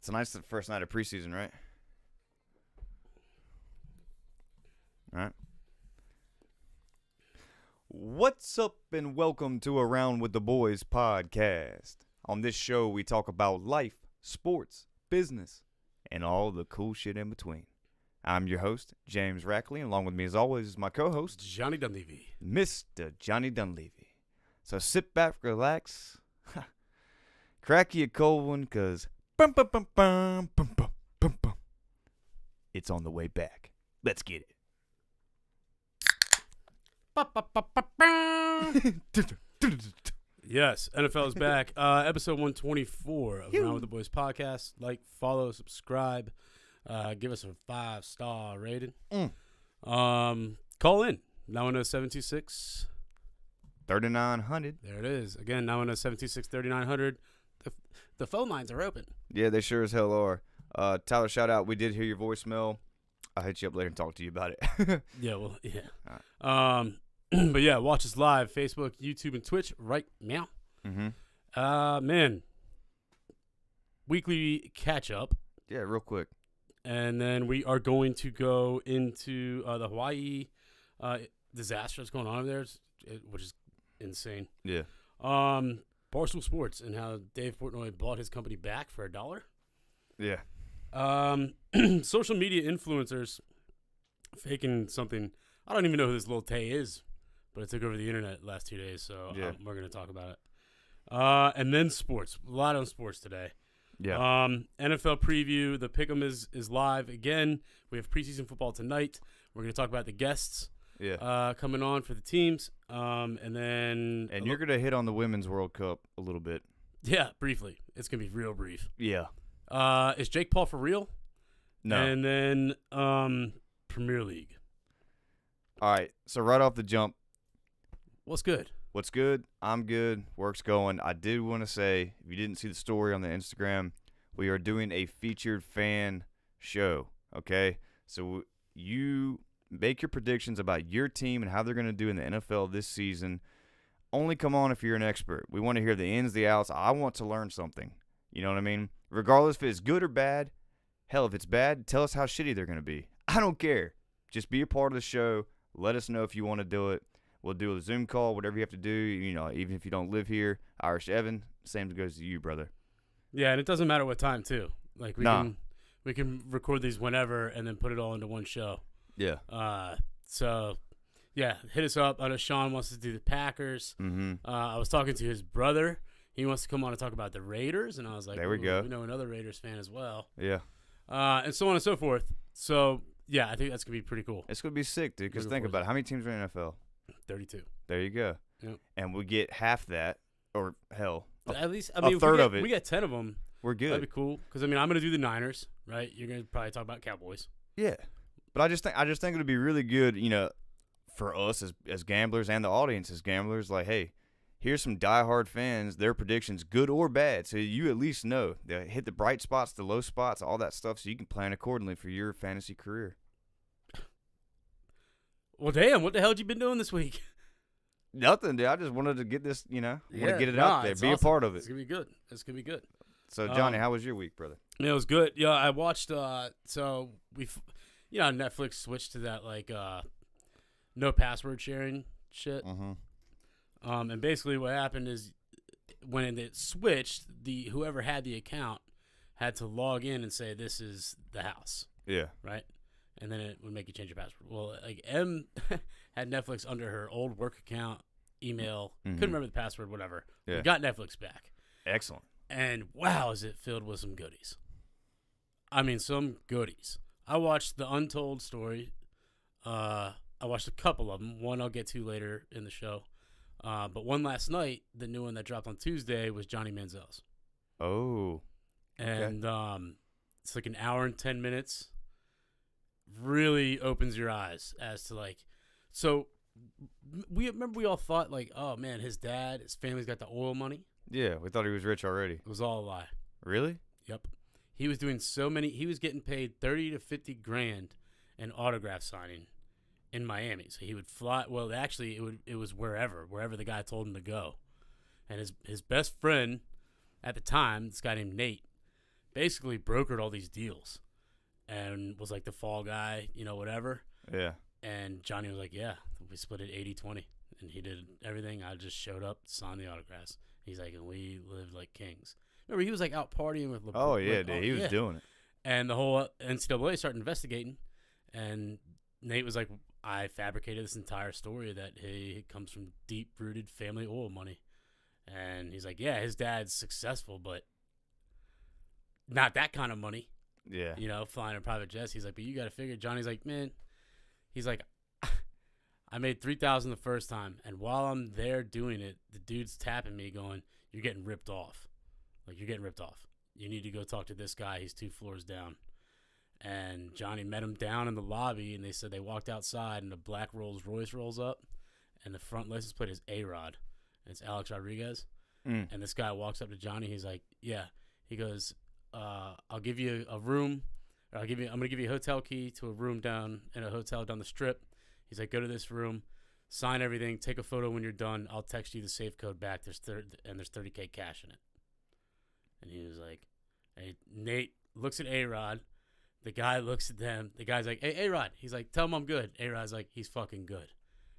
Tonight's the first night of preseason, right? All right. What's up and welcome to Around with the Boys podcast. On this show, we talk about life, sports, business, and all the cool shit in between. I'm your host, James Rackley, and along with me as always is my co-host, Johnny Dunleavy. Mr. Johnny Dunleavy. So sit back, relax, crack you a cold one, because it's on the way back. Let's get it. Yes, NFL is back. Episode 124 of Around with the Boys podcast. Like, follow, subscribe. Give us a 5-star rating. Call in 910-726 3900. There it is. Again, 910-726-3900. The phone lines are open. Yeah, they sure as hell are. Tyler, shout out. We did hear your voicemail. I'll hit you up later and talk to you about it. Yeah, well, yeah. All right. But yeah, watch us live, Facebook, YouTube, and Twitch right now. Man, weekly catch up. Yeah, real quick. And then we are going to go into the Hawaii disaster that's going on over there, which is insane. Yeah. Barstool Sports and how Dave Portnoy bought his company back for $1. Yeah. Social media influencers faking something. I don't even know who this little Tay is, but it took over the internet the last 2 days, so yeah. We're going to talk about it. And then sports. A lot on sports today. Yeah. NFL preview. The Pick'em is live again. We have preseason football tonight. We're going to talk about the guests coming on for the teams. And you're going to hit on the Women's World Cup a little bit. Yeah, briefly. It's going to be real brief. Yeah. Is Jake Paul for real? No. And then Premier League. All right. So right off the jump. What's good? What's good? I'm good. Work's going. I did want to say, if you didn't see the story on the Instagram, we are doing a featured fan show, okay? So you make your predictions about your team and how they're going to do in the NFL this season. Only come on if you're an expert. We want to hear the ins, the outs. I want to learn something. You know what I mean? Regardless if it's good or bad. Hell, if it's bad, tell us how shitty they're going to be. I don't care. Just be a part of the show. Let us know if you want to do it. We'll do a Zoom call, whatever you have to do, even if you don't live here. Irish Evan, same goes to you, brother. Yeah, and it doesn't matter what time, too. Like, we can record these whenever and then put it all into one show. Yeah. So, yeah, hit us up. I know Sean wants to do the Packers. I was talking to his brother. He wants to come on and talk about the Raiders, and I was like, there we go. We know another Raiders fan as well. Yeah. And so on and so forth. So, yeah, I think that's going to be pretty cool. It's going to be sick, dude, because think about it. How many teams are in the NFL? 32. There you go. Yep. And we get half that, or hell, at least a third of it. We get 10 of them. We're good. That'd be cool. Because I'm going to do the Niners, right? You're going to probably talk about Cowboys. Yeah, but I just think it'd be really good, for us as gamblers and the audience as gamblers. Like, hey, here's some diehard fans. Their predictions, good or bad, so you at least know. They hit the bright spots, the low spots, all that stuff, so you can plan accordingly for your fantasy career. Well, damn, what the hell have you been doing this week? Nothing, dude. I just wanted to get this, want to get it out there, be awesome. a part of it. It's going to be good. It's going to be good. So, Johnny, how was your week, brother? Yeah, it was good. Yeah, I watched, so Netflix switched to that, no password sharing shit. And basically what happened is when it switched, whoever had the account had to log in and say, this is the house. Yeah. Right? And then it would make you change your password. Well, M had Netflix under her old work account, email. Couldn't remember the password, whatever. Yeah. We got Netflix back. Excellent. And wow, is it filled with some goodies. I mean, some goodies. I watched The Untold Story. I watched a couple of them. One I'll get to later in the show. But one last night, the new one that dropped on Tuesday was Johnny Manziel's. Oh. And it's like an hour and 10 minutes. Really opens your eyes as to so we all thought oh man, his family's got the oil money. Yeah, we thought he was rich already. It was all a lie. Really? Yep. He was doing he was getting paid 30 to 50 grand in autograph signing in Miami. So he would fly. Well, actually, it was wherever the guy told him to go. And his best friend at the time, this guy named Nate, basically brokered all these deals and was like the fall guy, whatever. Yeah. And Johnny was like, yeah, we split it 80-20. And he did everything. I just showed up, signed the autographs. He's like, and we lived like kings. Remember, he was like out partying with LeBron. Oh, yeah, dude. He was doing it. And the whole NCAA started investigating. And Nate was like, I fabricated this entire story that he comes from deep-rooted family oil money. And he's like, yeah, his dad's successful, but not that kind of money. Yeah. Flying in private jets. He's like, but you got to figure. Johnny's like, man, he's like, I made $3,000 the first time, and while I'm there doing it, the dude's tapping me going, you're getting ripped off. Like, you're getting ripped off. You need to go talk to this guy. He's 2 floors down. And Johnny met him down in the lobby, and they said they walked outside, and a black Rolls Royce rolls up, and the front license plate is A-Rod. And it's Alex Rodriguez. And this guy walks up to Johnny. He's like, yeah. He goes, I'll give you a room. I'm going to give you a hotel key to a room down in a hotel down the strip. He's like, go to this room, sign everything, take a photo when you're done. I'll text you the safe code back. There's $30K cash in it. And he was like, hey, Nate looks at A-Rod. The guy looks at them. The guy's like, hey, A-Rod. He's like, tell him I'm good. A-Rod's like, he's fucking good.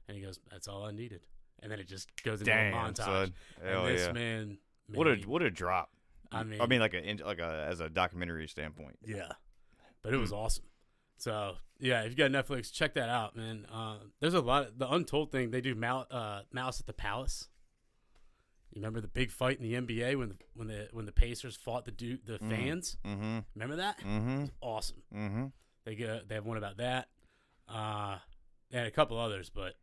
And he goes, that's all I needed. And then it just goes into a montage. Son. And this man, what a drop. I mean, as a documentary standpoint. Yeah, but it was awesome. So yeah, if you got Netflix, check that out, man. There's a lot of the Untold thing. They do Mouse at the Palace. You remember the big fight in the NBA when the Pacers fought the fans? Mm-hmm. Remember that? Mm-hmm. It was awesome. Mm-hmm. They have one about that. And a couple others, but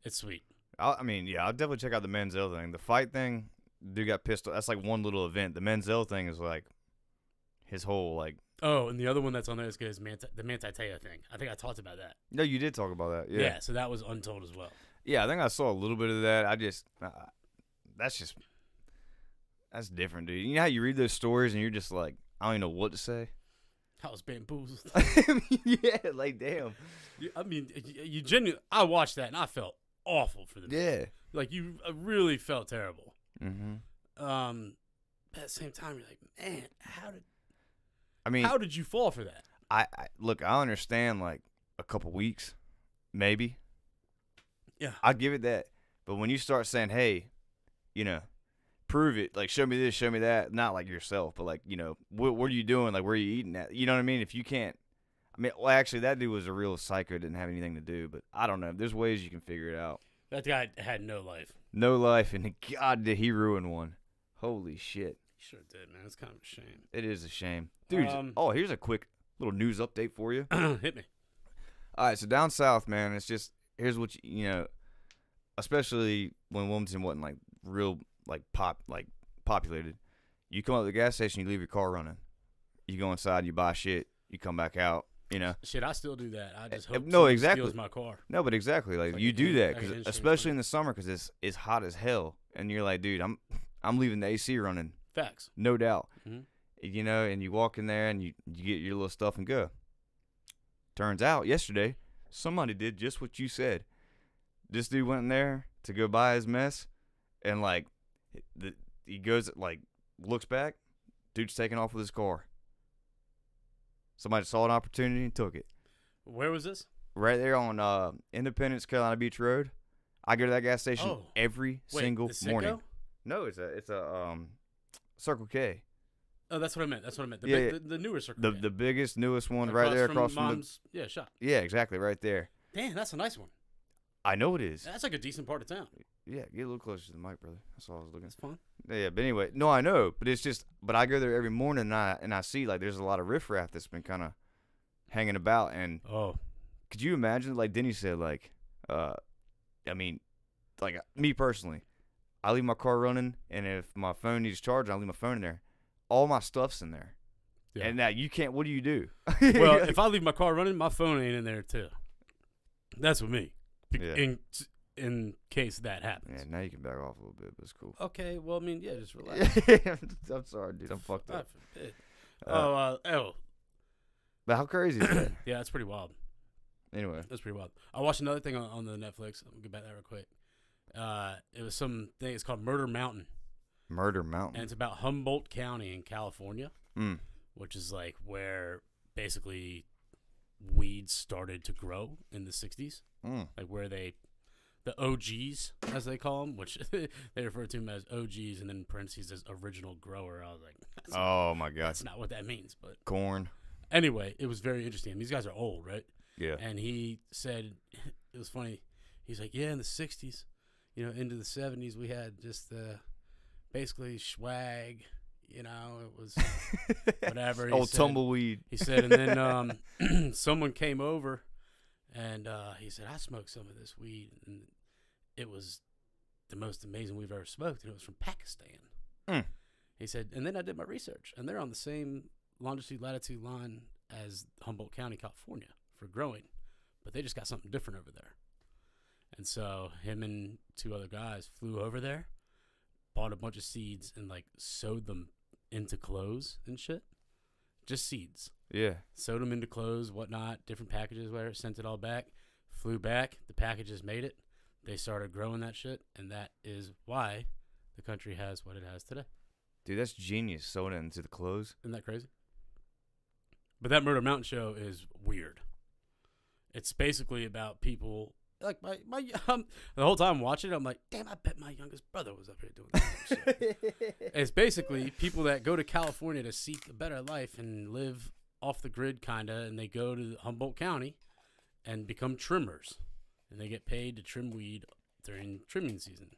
it's sweet. I'll definitely check out the Menzel thing. The fight thing, dude got pissed off. That's like one little event. The Menzel thing is like his whole like. Oh, and the other one that's on there is the Manti Te'o thing. I think I talked about that. No, you did talk about that. Yeah. So that was Untold as well. Yeah, I think I saw a little bit of that. That's different, dude. You know how you read those stories and you're just like, I don't even know what to say. I was bamboozled. Yeah, like damn. I mean, you genuinely. I watched that and I felt awful for the yeah. Like you really felt terrible. Mm-hmm. At the same time, you're like, man, how did you fall for that? I look, I understand like a couple weeks, maybe. Yeah, I'll give it that. But when you start saying, hey, prove it, like show me this, show me that, not like yourself, but like, what are you doing? Like, where are you eating at? You know what I mean? If you can't, actually, that dude was a real psycho, didn't have anything to do, but I don't know. There's ways you can figure it out. That guy had no life. No life, and God, did he ruin one. Holy shit. He sure did, man. It's kind of a shame. It is a shame. Dude, here's a quick little news update for you. Hit me. All right, so down south, man, it's just, here's what especially when Wilmington wasn't like real populated. You come up to the gas station, you leave your car running. You go inside, you buy shit, you come back out. Shit, I still do that. I just hope steals my car. No, but exactly, like you do that, cause especially in the summer, because it's hot as hell, and you're like, dude, I'm leaving the AC running. Facts, no doubt. Mm-hmm. And you walk in there and you get your little stuff and go. Turns out yesterday, somebody did just what you said. This dude went in there to go buy his mess, and like, he goes like looks back, dude's taking off with his car. Somebody saw an opportunity and took it. Where was this? Right there on Independence, Carolina Beach Road. I go to that gas station every single morning. No, it's a Circle K. Oh, that's what I meant. The newer Circle K. The biggest, newest one right there across from Mom's, shop. Yeah, exactly, right there. Damn, that's a nice one. I know it is. That's like a decent part of town. Yeah, get a little closer to the mic, brother. That's all I was looking. It's fun. Yeah, but anyway, no, I know, but it's just, but I go there every morning and I see like there's a lot of riffraff that's been kind of hanging about, and could you imagine? Like Denny said, like, like me personally, I leave my car running, and if my phone needs charging, I leave my phone in there. All my stuff's in there, and now you can't. What do you do? Well, if I leave my car running, my phone ain't in there too. That's with me. Yeah. In case that happens. Yeah, now you can back off a little bit, but it's cool. Okay, well, just relax. I'm sorry, dude. I'm fucked up. But how crazy is that? Yeah, it's pretty wild. Anyway. That's pretty wild. I watched another thing on the Netflix. I'll get back to that real quick. It was some thing. It's called Murder Mountain. Murder and Mountain. it's about Humboldt County in California, Mm. which is like where basically weed started to grow in the 60s, like where the OGs, as they call them, which they refer to them as OGs, and then in parentheses as original grower. I was like, Oh my God. that's not what that means. But Corn. anyway, it was very interesting. These guys are old, right? Yeah. And he said, it was funny. He's like, yeah, in the 60s, into the 70s, we had just basically swag. It was whatever. Old tumbleweed. He said, and then someone came over, and he said, I smoked some of this weed, and it was the most amazing we've ever smoked, and it was from Pakistan. Mm. He said, and then I did my research, and they're on the same longitude-latitude line as Humboldt County, California, for growing, but they just got something different over there. And so him and two other guys flew over there, bought a bunch of seeds, and like sewed them into clothes and shit. Just seeds. Yeah. Sewed them into clothes, whatnot, different packages, whatever, sent it all back, flew back, the packages made it, they started growing that shit, and that is why the country has what it has today. Dude, that's genius, sewing it into the clothes. Isn't that crazy? But that Murder Mountain show is weird. It's basically about people, like my the whole time watching it, I'm like, damn, I bet my youngest brother was up here doing that shit. It's basically people that go to California to seek a better life and live off the grid, kind of, and they go to Humboldt County and become trimmers, and they get paid to trim weed during trimming season.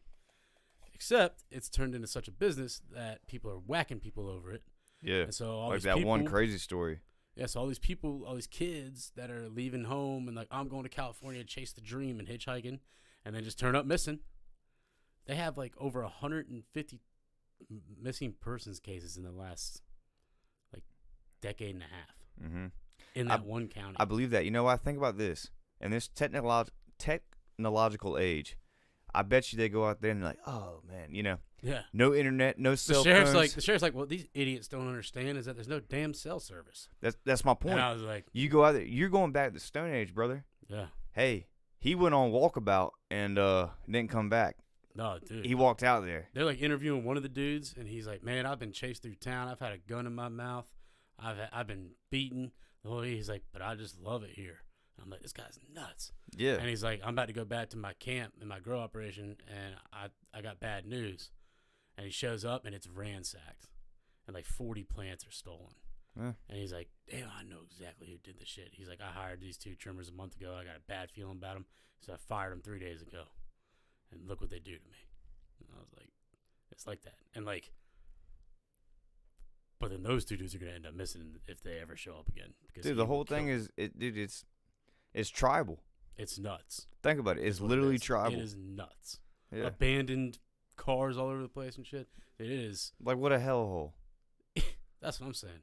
Except it's turned into such a business that people are whacking people over it. Yeah. And so all like these that people, one crazy story. Yeah, so all these people, all these kids that are leaving home and like, I'm going to California to chase the dream and hitchhiking, and then just turn up missing. They have like over 150 missing persons cases in the last like decade and a half in that one county. I believe that. You know what? Think about this. In this technological age, I bet you they go out there and they're like, oh, man, yeah. no internet, no cell The sheriff's phones. like, what these idiots don't understand is that there's no damn cell service. That's my point. And I was like, You go out there, you're going back to the Stone Age, brother. yeah. Hey, he went on walkabout and didn't come back. No, dude. He walked out there. They're like interviewing one of the dudes, and he's like, man, I've been chased through town. I've had a gun in my mouth. I've been beaten. He's like, but I just love it here. And I'm like, this guy's nuts. Yeah. And he's like, I'm about to go back to my camp in my grow operation, and I got bad news. And he shows up, and it's ransacked, and like 40 plants are stolen. Yeah. And he's like, damn, I know exactly who did the shit. He's like, I hired these two trimmers a month ago. I got a bad feeling about them, so I fired them 3 days ago. And look what they do to me. And I was like, it's like that. And like, but then those two dudes are going to end up missing if they ever show up again. Because Dude, the whole thing is, it's tribal. It's nuts. Think about it. It's literally tribal. It is nuts. Yeah. Abandoned cars all over the place and shit. It is. Like, what a hellhole. That's what I'm saying.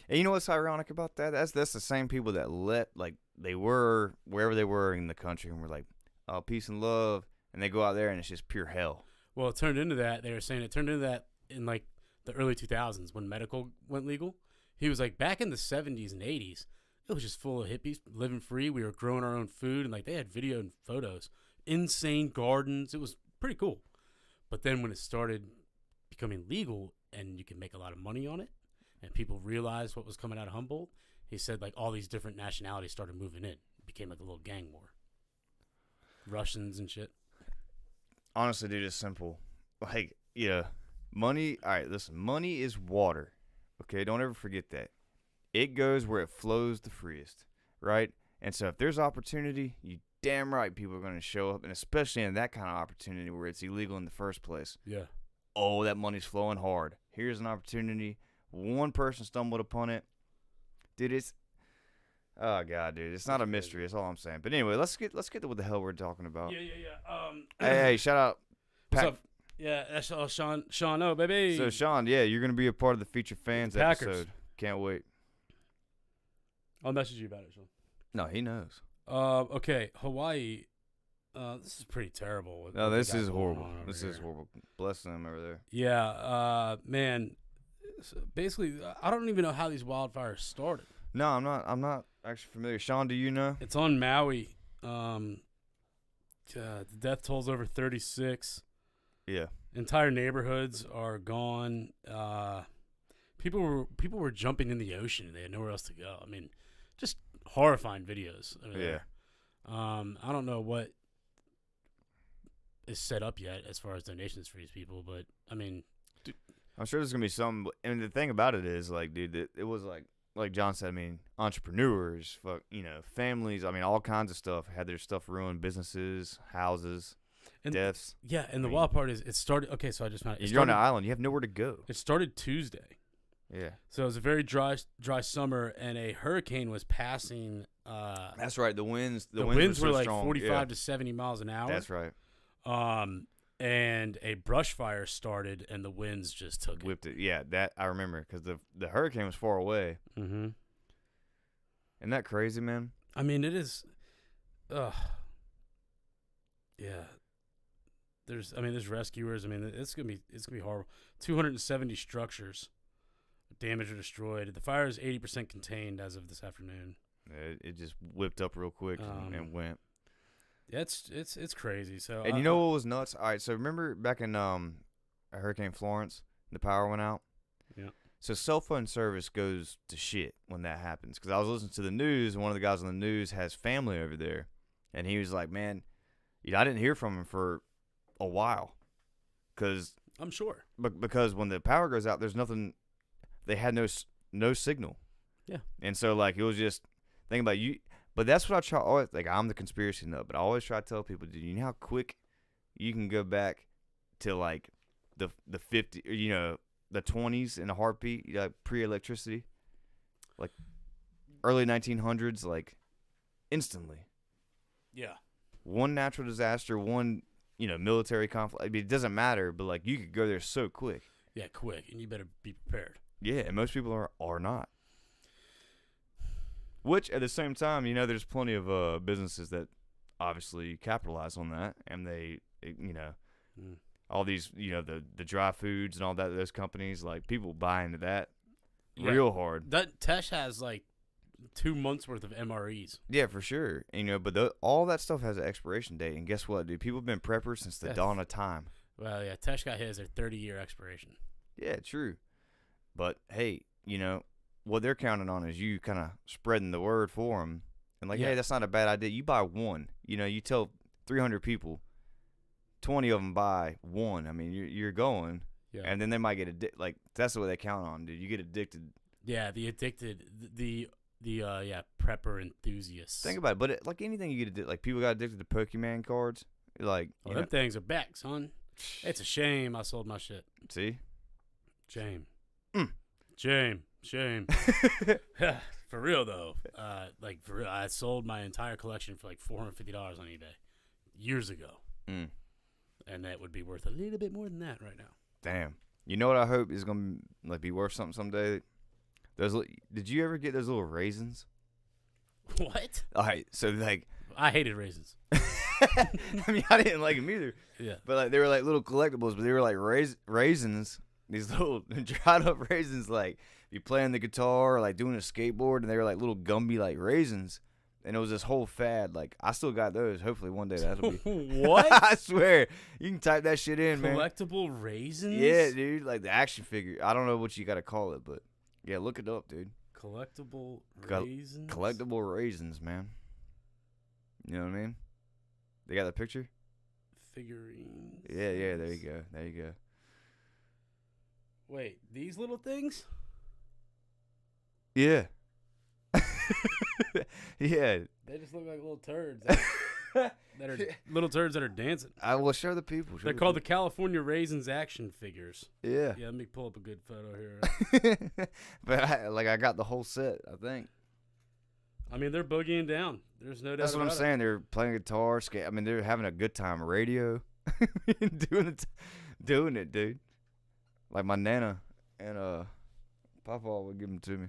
And you know what's ironic about that? That's the same people that they were wherever they were in the country and were like, oh, peace and love. And they go out there and it's just pure hell. Well, it turned into that. They were saying it turned into that in like the early 2000s when medical went legal. He was like, back in the 70s and 80s, it was just full of hippies living free. We were growing our own food, and like they had video and photos, insane gardens. It was pretty cool. But then when it started becoming legal and you can make a lot of money on it, and people realized what was coming out of Humboldt, he said like all these different nationalities started moving in. It became like a little gang war. Russians and shit. Honestly, dude, it's simple. Like, yeah, money. All right, listen, money is water. Okay, don't ever forget that. It goes where it flows the freest, right? And so if there's opportunity, you damn right people are going to show up, and especially in that kind of opportunity where it's illegal in the first place. Yeah. Oh, that money's flowing hard. Here's an opportunity. One person stumbled upon it. Dude, it's oh god, dude, it's not a mystery. That's all I'm saying. But anyway, let's get to what the hell we're talking about. Yeah. Hey, shout out. What's up? Yeah, that's Sean O, baby. So Sean, yeah, you're gonna be a part of the feature fans Packers. episode. Can't wait. I'll message you about it, Sean. No, he knows. Okay, Hawaii. This is pretty terrible. No, this is horrible. This is horrible. Bless them over there. Yeah, man. So basically, I don't even know how these wildfires started. No, I'm not actually familiar. Sean, do you know? It's on Maui. The death toll's over 36. Yeah. Entire neighborhoods are gone. People were jumping in the ocean and they had nowhere else to go. I mean, just horrifying videos over there. I don't know what is set up yet as far as donations for these people, but I mean, I'm sure there's gonna be some. And the thing about it is, like, dude, it was like John said. I mean, entrepreneurs, families. I mean, all kinds of stuff had their stuff ruined, businesses, houses, and deaths. Yeah, and the wild part is it started. Okay, so I just found it. You're on an island. You have nowhere to go. It started Tuesday. Yeah. So it was a very dry summer, and a hurricane was passing. That's right. The winds were so like strong. 45 to 70 miles an hour. That's right. And a brush fire started, and the winds just took Whipped it. Yeah, that I remember because the hurricane was far away. Mm-hmm. Isn't that crazy, man? I mean, it is. Yeah. There's rescuers. I mean, it's gonna be horrible. 270 structures damaged or destroyed. The fire is 80% contained as of this afternoon. It just whipped up real quick and went. Yeah, it's crazy. So and you know what was nuts? All right, so remember back in Hurricane Florence, the power went out. Yeah. So cell phone service goes to shit when that happens. Because I was listening to the news, and one of the guys on the news has family over there, and he was like, "Man, I didn't hear from him for a while, because I'm sure, because when the power goes out, there's nothing. They had no signal. Yeah, and so like it was just thinking about you." But that's what I try always, like, I'm the conspiracy nut, but I always try to tell people, do you know how quick you can go back to, like, the 50, the 20s in a heartbeat, like, pre-electricity? Like, early 1900s, like, instantly. Yeah. One natural disaster, one, military conflict. I mean, it doesn't matter, but, like, you could go there so quick. Yeah, quick, and you better be prepared. Yeah, and most people are not. Which, at the same time, there's plenty of businesses that obviously capitalize on that, and they all these, the dry foods and all that, those companies, like, people buy into that real hard. That Tesh has, like, 2 months worth of MREs. Yeah, for sure. But all that stuff has an expiration date, and guess what, dude? People have been preppers since the dawn of time. Well, yeah, Tesh got his, their 30-year expiration. Yeah, true. But, hey, what they're counting on is you kind of spreading the word for them. And like, hey, that's not a bad idea. You buy one. You tell 300 people, 20 of them buy one. I mean, you're going. Yeah. And then they might get addicted. Like, that's what they count on, dude. You get addicted. Yeah, the addicted, the prepper enthusiasts. Think about it. But like anything you get addicted, like people got addicted to Pokemon cards. Like, them things are back, son. It's a shame I sold my shit. See? Shame. Shame. For real though, for real, I sold my entire collection for like $450 on eBay years ago, and that would be worth a little bit more than that right now. Damn. You know what I hope is gonna be worth something someday? Did you ever get those little raisins? What? All right, so like I hated raisins. I mean, I didn't like them either. Yeah, but like they were like little collectibles, but they were like raisins. These little dried up raisins, like you playing the guitar or like doing a skateboard, and they were like little Gumby like raisins, and it was this whole fad. Like I still got those. Hopefully one day that'll be. What? I swear, you can type that shit in, man. Collectible raisins? Yeah, dude, like the action figure. I don't know what you gotta call it, but yeah, look it up, dude. Collectible raisins. Collectible raisins, man. You know what I mean? They got the picture. Figurines. Yeah. There you go. Wait, these little things? Yeah. Yeah. They just look like little turds that are little turds that are dancing. I will show the people. They're called the California Raisins action figures. Yeah. Yeah, let me pull up a good photo here. But I got the whole set, I think. I mean, they're boogieing down. There's no doubt. That's what I'm saying. They're playing guitar, skate. I mean, they're having a good time. Radio, doing it, dude. Like my nana and Papa would give them to me.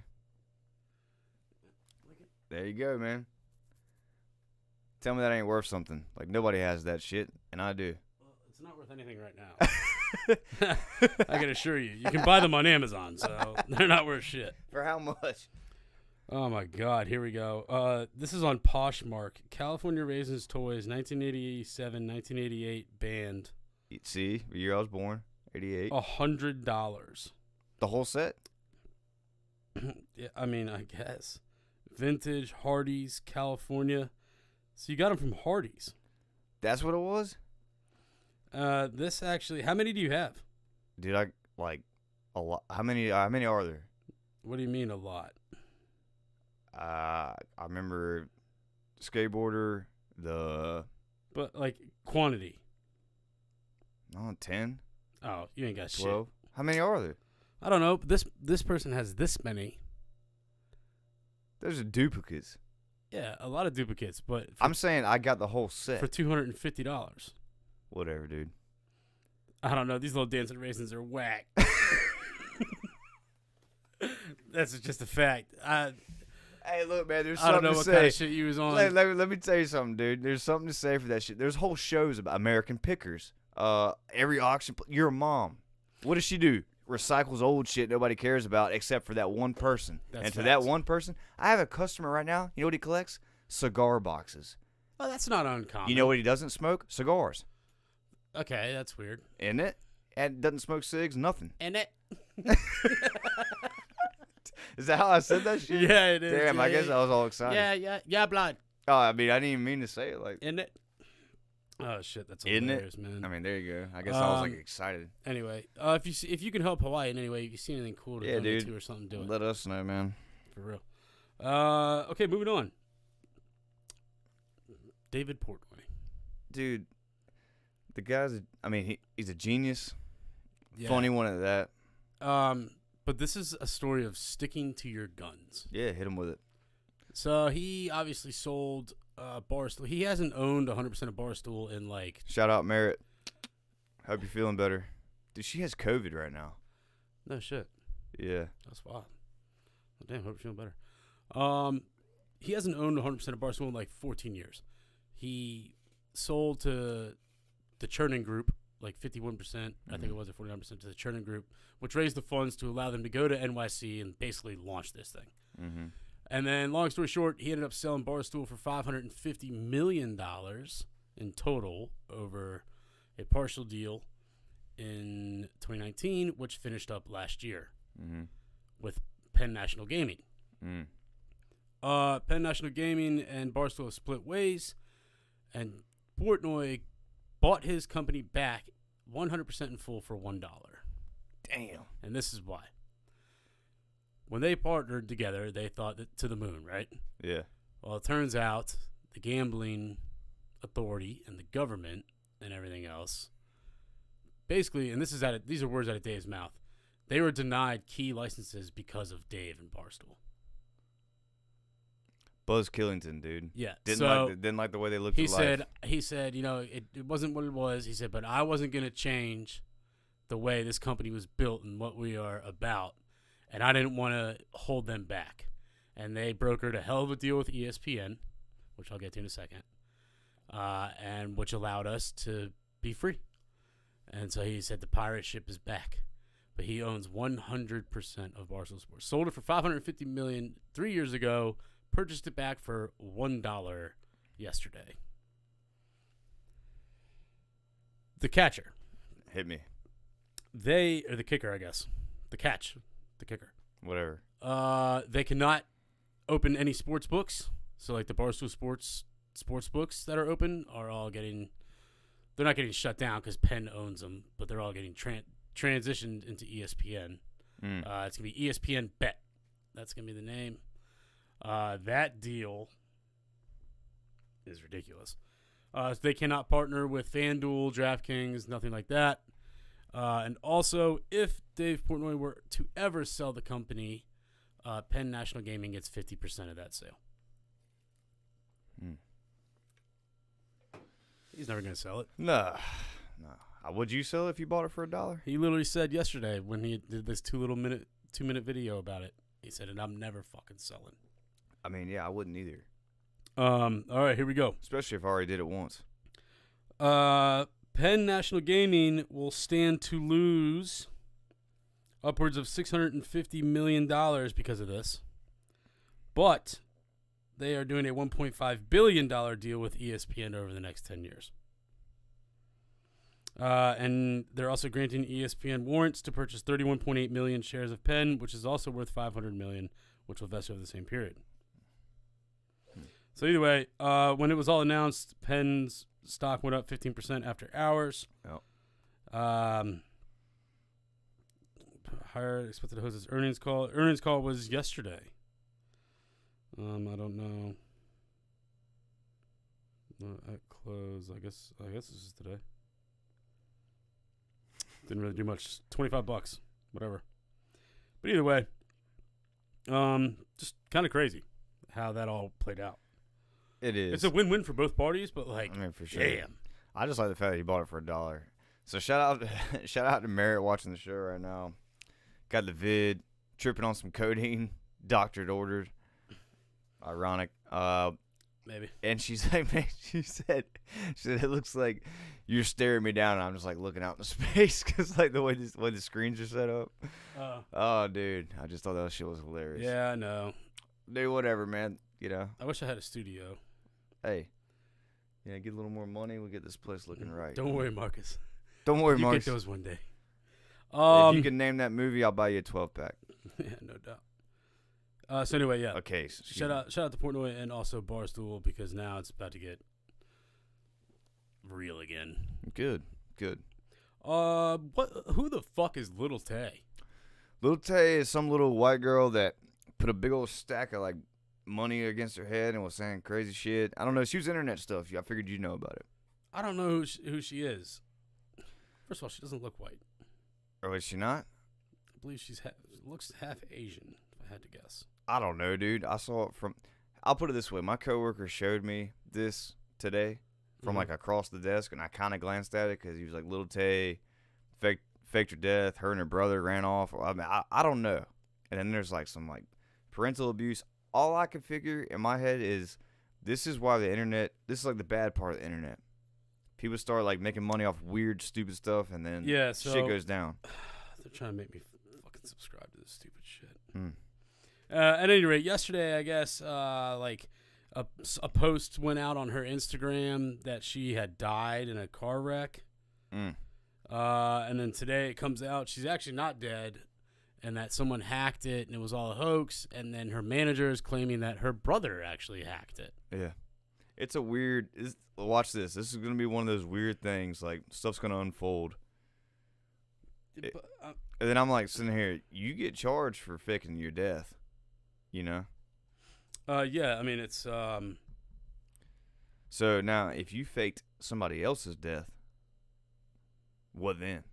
There you go, man. Tell me that ain't worth something. Like nobody has that shit, and I do. Well, it's not worth anything right now. I can assure you. You can buy them on Amazon, so they're not worth shit. For how much? Oh my God! Here we go. This is on Poshmark. California Raisins toys, 1987, 1988 band. See, the year I was born, 88. $100. The whole set? Yeah, I mean, I guess. Vintage, Hardee's, California. So you got them from Hardee's. That's what it was? This actually, how many do you have? Dude, I like a lot. How many are there? What do you mean a lot? I remember skateboarder, But like quantity. 10, Oh, you ain't got 12. shit. How many are there? I don't know. This person has this many. Those are duplicates. Yeah, a lot of duplicates, but I'm saying I got the whole set. for $250. Whatever, dude. I don't know. These little dancing raisins are whack. That's just a fact. Hey, look, man. There's I don't something know to what say. kind of shit you was on. Let me tell you something, dude. There's something to say for that shit. There's whole shows about American Pickers. Every auction. Your mom. What does she do? Recycles old shit nobody cares about except for that one person. That's and to facts. that one person, I have a customer right now. You know what he collects? Cigar boxes. Oh, that's not uncommon. You know what he doesn't smoke? Cigars. Okay, that's weird. Isn't it? And doesn't smoke cigs, nothing. And it. Is that how I said that shit? Yeah, it is. Damn, yeah, I guess yeah. I was all excited. Yeah, blood. Oh, I mean, I didn't even mean to say it like. Isn't it? Oh shit, that's Isn't it? hilarious, man. I mean, there you go. I guess I was like excited. Anyway, if you can help Hawaii in any way, if you see anything cool to Yeah, donate dude. to or something, do it. Let us know, man. For real. Okay, moving on. David Portnoy. Dude, the guy's, he's a genius. Yeah. Funny one at that. But this is a story of sticking to your guns. Yeah, hit him with it. So he obviously sold Barstool. He hasn't owned 100% of Barstool in like. Shout out Merritt. Hope you're feeling better. Dude, she has COVID right now. No shit. Yeah. That's wild. Well, damn, hope you're feeling better. He hasn't owned 100% of Barstool in like 14 years. He sold to the Chernin Group, like 51%, I think it was, or 49% to the Chernin Group, which raised the funds to allow them to go to NYC and basically launch this thing. Mm-hmm. And then, long story short, he ended up selling Barstool for $550 million in total over a partial deal in 2019, which finished up last year with Penn National Gaming. Penn National Gaming and Barstool have split ways, and Portnoy bought his company back 100% in full for $1. Damn. And this is why. When they partnered together, they thought that to the moon, right? Yeah. Well, it turns out the gambling authority and the government and everything else, basically, and these are words out of Dave's mouth, they were denied key licenses because of Dave and Barstool. Buzz Killington, dude. Yeah. Didn't like the way they looked at life. He said, it wasn't what it was. He said, but I wasn't going to change the way this company was built and what we are about. And I didn't want to hold them back. And they brokered a hell of a deal with ESPN, which I'll get to in a second, and which allowed us to be free. And so he said the pirate ship is back. But he owns 100% of Barstool Sports. Sold it for $550 million 3 years ago. Purchased it back for $1 yesterday. The catcher. Hit me. Or the kicker, I guess. The kicker. Whatever. They cannot open any sports books. So like the Barstool sports books that are open are all getting, they're not getting shut down because Penn owns them, but they're all getting transitioned into ESPN. It's going to be ESPN Bet. That's going to be the name. That deal is ridiculous. They cannot partner with FanDuel, DraftKings, nothing like that. And also, if Dave Portnoy were to ever sell the company, Penn National Gaming gets 50% of that sale. He's never going to sell it. No. Would you sell it if you bought it for $1? He literally said yesterday when he did this 2-minute video about it, he said, and I'm never fucking selling. I mean, yeah, I wouldn't either. All right, here we go. Especially if I already did it once. Penn National Gaming will stand to lose upwards of $650 million because of this. But they are doing a $1.5 billion deal with ESPN over the next 10 years. And they're also granting ESPN warrants to purchase 31.8 million shares of Penn, which is also worth 500 million, which will vest over the same period. So either way, when it was all announced, Penn's stock went up 15% after hours. Yep. Higher expected to host its earnings call. Earnings call was yesterday. I don't know. At close, I guess this is today. Didn't really do much. $25, whatever. But either way, just kind of crazy how that all played out. It is. It's a win-win for both parties, but like, I mean, for sure. damn. I just like the fact that he bought it for $1. So shout out to Merritt watching the show right now. Got the vid, tripping on some codeine, doctored ordered. Ironic. Maybe. And she's like, man, she said, it looks like you're staring me down. And I'm just like looking out into space because like the way the screens are set up. Oh, dude, I just thought that shit was hilarious. Yeah, I know. Dude, whatever, man. You know. I wish I had a studio. Hey, yeah, get a little more money. We'll get this place looking right. Don't worry, Marcus. Don't worry, you Marcus. get those one day. If you can name that movie, I'll buy you a 12-pack. Yeah, no doubt. So anyway, yeah. Okay. Shout out to Portnoy and also Barstool because now it's about to get real again. Good. Who the fuck is Little Tay? Little Tay is some little white girl that put a big old stack of like money against her head and was saying crazy shit. I don't know. She was internet stuff. I figured you'd know about it. I don't know who she is. First of all, she doesn't look white. Or is she not? I believe she looks half Asian, if I had to guess. I don't know, dude. I saw it from. I'll put it this way. My coworker showed me this today from like across the desk, and I kind of glanced at it because he was like, "Little Tay faked her death. Her and her brother ran off." I mean, I don't know. And then there's like some like parental abuse. All I can figure in my head is this is why the internet. This is like the bad part of the internet. People start like making money off weird, stupid stuff, and then shit goes down. They're trying to make me fucking subscribe to this stupid shit. At any rate, yesterday, I guess, like a post went out on her Instagram that she had died in a car wreck. And then today it comes out she's actually not dead, and that someone hacked it, and it was all a hoax. And then her manager is claiming that her brother actually hacked it. Yeah. It's a weird. Watch this. This is going to be one of those weird things. Like, stuff's going to unfold. And then I'm like sitting here, you get charged for faking your death. You know? Yeah, I mean, it's. So now, if you faked somebody else's death, what then?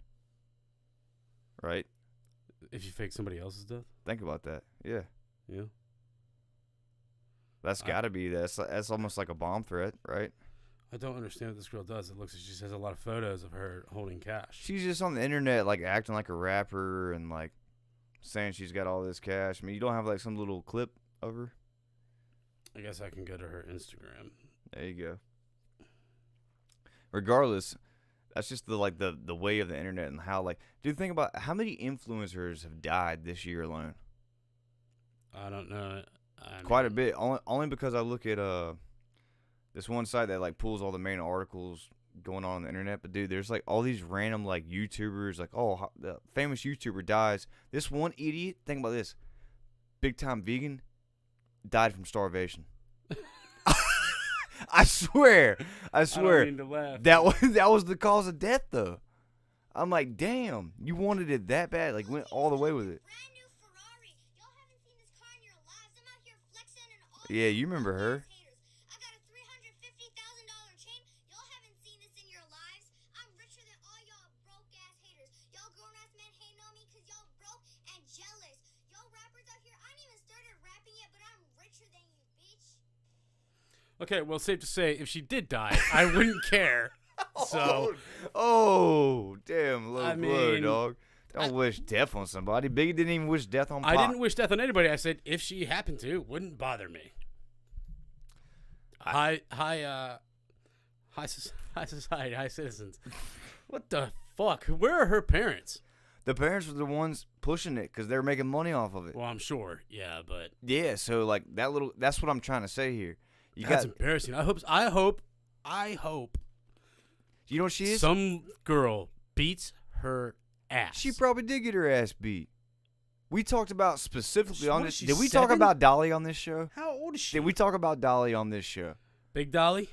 Right? If you fake somebody else's death? Think about that. Yeah. Yeah. That's got to be that's almost like a bomb threat, right? I don't understand what this girl does. It looks like she just has a lot of photos of her holding cash. She's just on the internet, like acting like a rapper and like saying she's got all this cash. I mean, you don't have like some little clip of her? I guess I can go to her Instagram. There you go. Regardless, that's just the way of the internet and how like. Dude, think about how many influencers have died this year alone. I don't know. Quite a bit. Only because I look at this one site that like pulls all the main articles going on the internet. But dude, there's like all these random like YouTubers, like the famous YouTuber dies. This one idiot, think about this, big time vegan, died from starvation. I swear. I don't mean to laugh. That was the cause of death though. I'm like, damn, you wanted it that bad, like went all the way with it. Yeah, you remember her. I got a $350,000 chain. Y'all haven't seen this in your lives. I'm richer than all y'all broke ass haters. Y'all grown ass men hating on me because y'all broke and jealous. Y'all rappers out here, I ain't even started rapping yet, but I'm richer than you, bitch. Okay, well, safe to say, if she did die, I wouldn't care. So, damn, low blow, dog. Don't wish death on somebody. Biggie didn't even wish death on Pop. I didn't wish death on anybody. I said if she happened to, it wouldn't bother me. High society, high citizens. What the fuck? Where are her parents? The parents were the ones pushing it because they were making money off of it. Well, I'm sure, yeah, but yeah. So like that's what I'm trying to say here. That's embarrassing. I hope. You know what she is? Some girl beats her ass. She probably did get her ass beat. We talked about specifically on What this. is she, Did we talk 7? about Dolly on this show? How old is she? Did we talk about Dolly on this show? Big Dolly?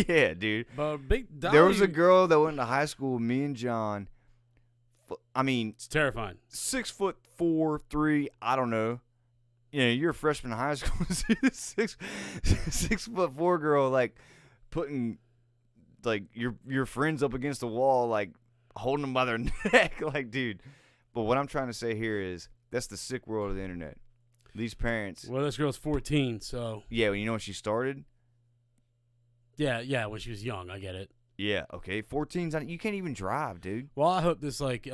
Yeah, dude. But Big Dolly. There was a girl that went to high school with me and John. I mean, It's terrifying. 6'4", 3". I don't know. You know, you're a freshman in high school. 6'4" girl, like putting like your friends up against the wall, like holding them by their neck, like, dude. But what I'm trying to say here is that's the sick world of the internet. These parents. Well, this girl's 14, so. Yeah, well, you know when she started? Yeah, when she was young, I get it. Yeah, okay. 14's not, you can't even drive, dude. Well, I hope this, like,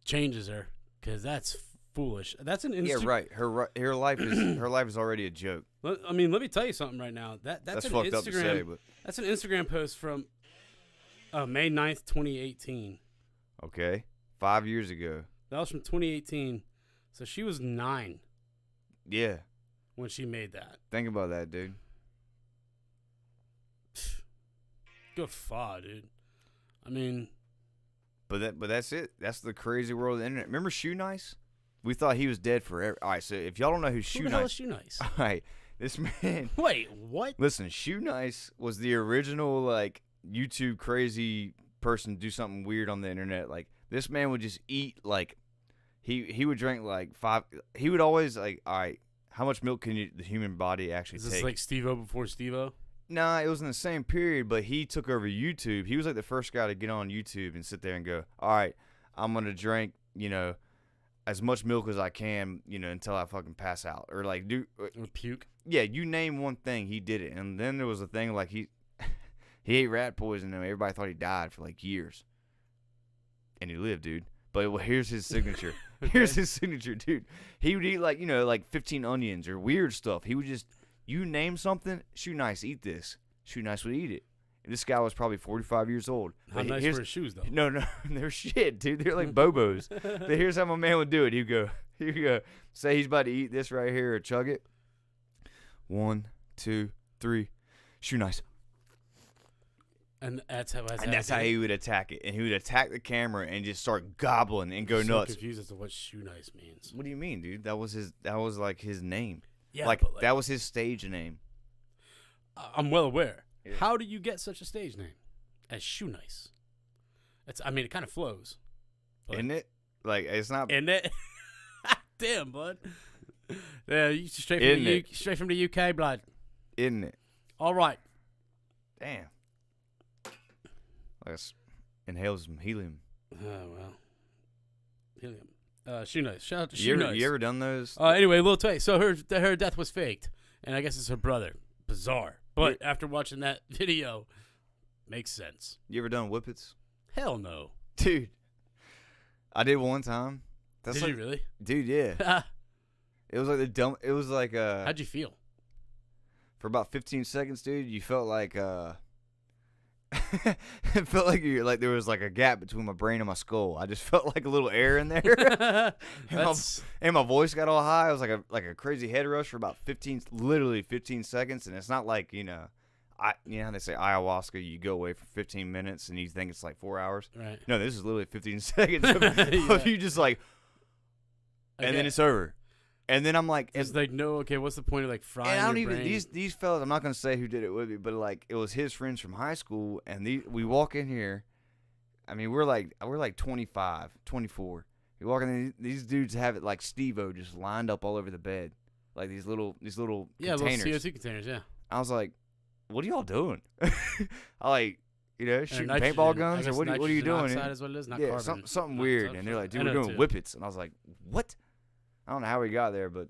changes her, because that's foolish. That's an Yeah, right. Her life is already a joke. I mean, let me tell you something right now. That's an fucked Instagram. up to say, but That's an Instagram post from May 9th, 2018. okay. 5 years ago. That was from 2018. So she was 9 Yeah. when she made that. Think about that, dude. Good fuck, dude. I mean, But that's it. That's the crazy world of the internet. Remember Shoe Nice? We thought he was dead forever. All right, so if y'all don't know who who Shoe the hell is Nice, Shoe Nice? all right, this man. Wait, what? Listen, Shoe Nice was the original like YouTube crazy person to do something weird on the internet. Like this man would just eat like he would drink like 5. He would always like, all right, how much milk can the human body actually Is this take? like Steve-O before Steve-O? Nah, it was in the same period, but he took over YouTube. He was like the first guy to get on YouTube and sit there and go, all right, I'm going to drink, you know, as much milk as I can, you know, until I fucking pass out. Or like, do Or puke? yeah, you name one thing, he did it. And then there was a thing like he ate rat poison and everybody thought he died for like years. And he lived, dude. But well, here's his signature. Here's his signature, dude. He would eat like, you know, like 15 onions or weird stuff. He would just, you name something, Shoe Nice, eat this. Shoe Nice would eat it. And this guy was probably 45 years old. How But nice here's- were his shoes, though? No, they're shit, dude. They're like Bobos. But here's how my man would do it. He'd go, here you go. Say he's about to eat this right here or chug it. 1, 2, 3. Shoe Nice. And that's how. And that's how he would attack it. And he would attack the camera and just start gobbling and go I'm so nuts. confused as to what Shoe Nice means. What do you mean, dude? That was like his name. Yeah, like but, that was his stage name. I'm well aware. Yeah. How do you get such a stage name as Shoe Nice? I mean, it kind of flows. But- Isn't it? Like it's not. Isn't it? Damn, bud. Yeah, you straight Isn't from the it? straight from the UK, blood. Isn't it? All right. Damn. Let's inhale some helium. Oh well. Helium. Shoe Nice. Shout out to You Shoe ever, Nice. you ever done those? Anyway, Lil Tay. So her death was faked, and I guess it's her brother. Bizarre, but after watching that video, makes sense. You ever done whippets? Hell no. Dude, I did one time. That's Did like, you really? dude, yeah. It was like the dumb. It was like How'd you feel? for about 15 seconds, dude. You felt like it felt like there was like a gap between my brain and my skull. I just felt like a little air in there, That's and my voice got all high. It was like a crazy head rush for about 15 seconds. And it's not like you know how they say ayahuasca, you go away for 15 minutes and you think it's like 4 hours. right. No, this is literally 15 seconds of, Yeah. of you just like, and then it's over. And then I'm like, It's like no. Okay, what's the point of like frying and I don't your even brain? these fellas. I'm not gonna say who did it with me, but like it was his friends from high school, and we walk in here. I mean, we're like 25, 24. We walk in, these dudes have it like Steve-O just lined up all over the bed, like these little Yeah, containers. little CO2 containers. Yeah. I was like, what are y'all doing? I like, you know, shooting Nitrogen- paintball I guns, or guess what are you nitrogen doing? oxide is what it is, not Yeah, carbon. something Not weird. tough. And they're like, I dude, we're know doing too. whippets. And I was like, what? I don't know how we got there, but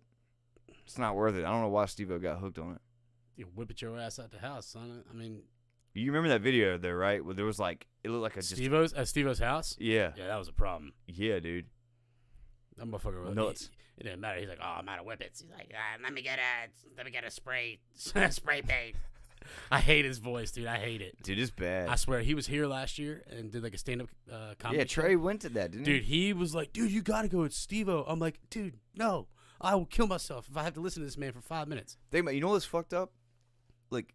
it's not worth it. I don't know why Steve-O got hooked on it. You whip it your ass out the house, son. I mean, You remember that video there, right? Where there was like, it looked like a just, Steve-O's at Steve-O's house. yeah, Yeah, that was a problem. yeah, dude. That motherfucker was Nuts. It didn't matter. He's like, oh, I'm out of whippets. He's like, let me get a spray spray paint. I hate his voice, dude. I hate it. Dude, it's bad. I swear, he was here last year and did like a stand-up comedy. Yeah, show. Trey went to that, didn't Dude, he was like, dude, you gotta go with Steve-O. I'm like, dude, no. I will kill myself if I have to listen to this man for 5 minutes. Think about, you know what's fucked up? Like,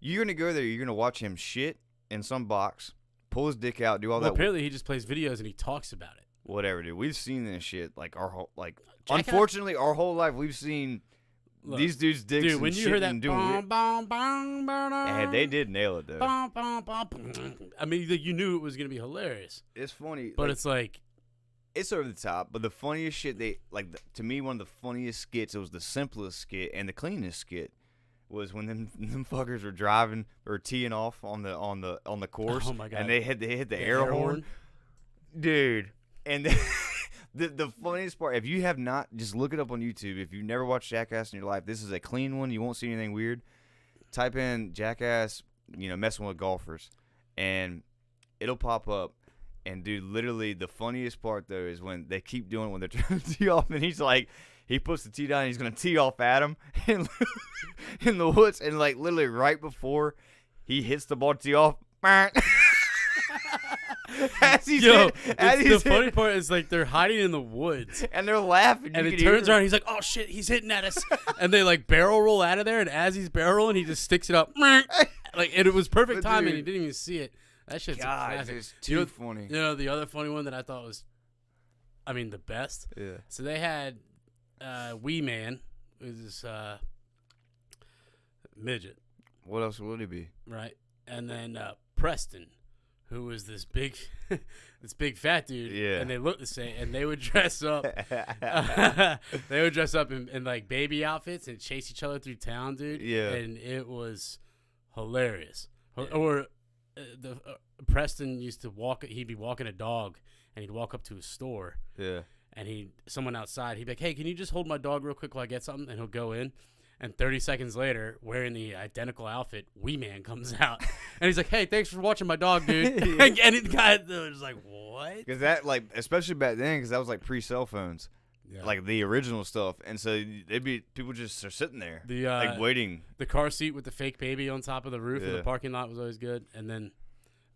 you're gonna go there, you're gonna watch him shit, in some box, pull his dick out, do all Well, that. apparently he just plays videos and he talks about it. Whatever, dude. We've seen this shit like our whole Jackass- unfortunately our whole life we've seen Look, these dudes' dicks. dude, and when you shit heard that, and doing weird. and They did nail it though. I mean, you knew it was gonna be hilarious, It's funny, but like, it's like, it's over the top. But the funniest shit to me, one of the funniest skits. It was the simplest skit and the cleanest skit. Was when them fuckers were driving or teeing off on the course. Oh my God. And they hit the air horn, dude. And the funniest part, if you have not, just look it up on YouTube. If you've never watched Jackass in your life, this is a clean one. You won't see anything weird. Type in Jackass, messing with golfers, and it'll pop up. And dude, literally the funniest part though is when they keep doing it when they're trying to tee off, and he's like, he puts the tee down, and he's gonna tee off at him in the woods, and like literally right before he hits the ball to tee off. The funny part is like they're hiding in the woods and they're laughing, and it turns around. He's like, "Oh shit, he's hitting at us!" And they like barrel roll out of there. And as he's barrel rolling, he just sticks it up, like, and it was perfect But timing. dude, He didn't even see it. That shit's a classic. it's too funny. The other funny one that I thought was, the best. Yeah. So they had Wee Man, who's this midget, What else would he be? right? And then Preston, who was this big fat dude. Yeah. And they looked the same, and they would dress up. They would dress up in like baby outfits and chase each other through town, dude. Yeah. And it was hilarious. Or Preston used to walk. He'd be walking a dog, and he'd walk up to a store. Yeah. And someone outside, he'd be like, "Hey, can you just hold my dog real quick while I get something?" And he'll go in. And 30 seconds later, wearing the identical outfit, Wee Man comes out. And he's like, "Hey, thanks for watching my dog, dude." And the guy was like, "What?" Because that, especially back then, because that was like pre-cell phones. Yeah. Like the original stuff. And so people just are sitting there, waiting. The car seat with the fake baby on top of the roof of the parking lot was always good. And then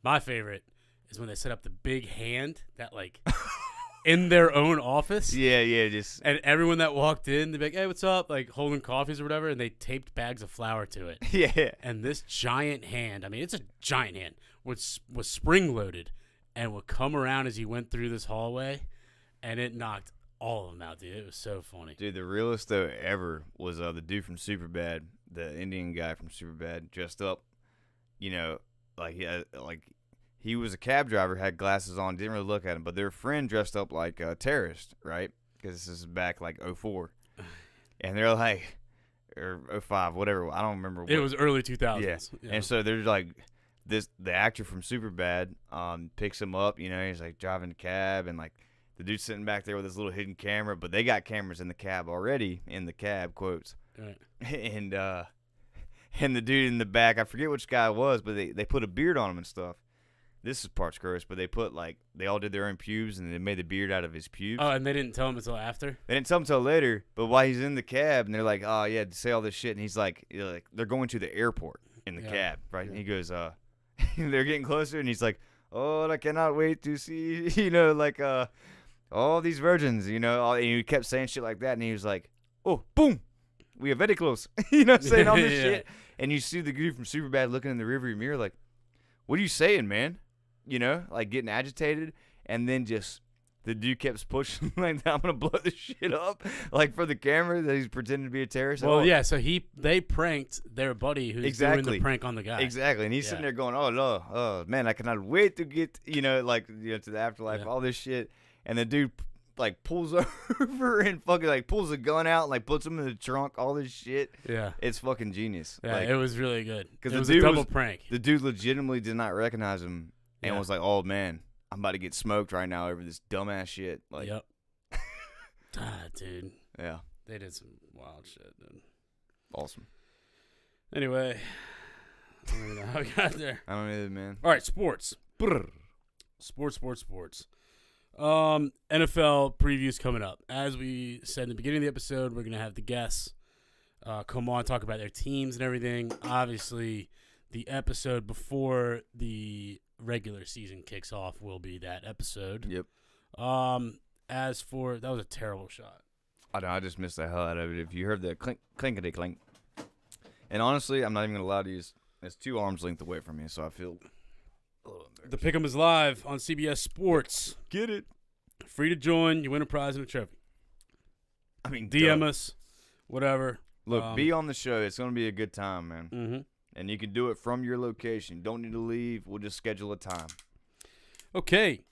my favorite is when they set up the big hand that in their own office. Yeah, just. And everyone that walked in, they'd be like, "Hey, what's up?" Like holding coffees or whatever. And they taped bags of flour to it. Yeah. And this giant hand, it's a giant hand, was spring loaded and would come around as he went through this hallway. And it knocked all of them out, dude. It was so funny. Dude, the realest though ever was the dude from Superbad, the Indian guy from Superbad, dressed up, he was a cab driver, had glasses on, didn't really look at him, but their friend dressed up like a terrorist, right? Because this is back 04. And they're like, or 05, whatever. I don't remember. It was early 2000s. Yeah. And so they're like, the actor from Superbad picks him up, he's like driving the cab, and like the dude's sitting back there with his little hidden camera, but they got cameras in the cab already, in the cab, quotes. Right. And the dude in the back, I forget which guy it was, but they put a beard on him and stuff. This is part's gross, but they all did their own pubes, and they made the beard out of his pubes. Oh, and they didn't tell him until after? They didn't tell him until later, but while he's in the cab, and they're like, "Oh, yeah, to say all this shit," and he's like, they're going to the airport in the cab, right? Yeah. And he goes, they're getting closer, and he's like, "Oh, I cannot wait to see, all these virgins, and he kept saying shit like that, and he was like, "Oh, boom, we are very close," saying all this shit, and you see the dude from Superbad looking in the rearview mirror like, "What are you saying, man?" Getting agitated, and then just the dude kept pushing like, "I'm gonna blow this shit up," for the camera that he's pretending to be a terrorist. Well, yeah, so they pranked their buddy who's doing the prank on the guy. Exactly, and he's sitting there going, "Oh man, I cannot wait to get to the afterlife, all this shit," and the dude pulls over and fucking pulls a gun out and puts him in the trunk, all this shit. Yeah, it's fucking genius. Yeah, it was really good because it was a double prank. The dude legitimately did not recognize him. And was like, "Oh man, I'm about to get smoked right now over this dumbass shit." Yep. Dude. Yeah. They did some wild shit, dude. Awesome. Anyway, I don't even know how we got there. I don't either, man. All right, sports. Sports. NFL previews coming up. As we said in the beginning of the episode, we're gonna have the guests come on, talk about their teams and everything. Obviously, the episode before the regular season kicks off will be that episode. Yep. As for that was a terrible shot. I know, I just missed the hell out of it. If you heard the clink, clinkety clink, and honestly, I'm not even gonna lie to you. It's 2 arms length away from me, so I feel The Pick'em is live on CBS Sports. Get it. Free to join. You win a prize and a trophy. I mean, DM us, whatever. Look, be on the show. It's going to be a good time, man. Mm-hmm. And you can do it from your location. Don't need to leave. We'll just schedule a time. Okay.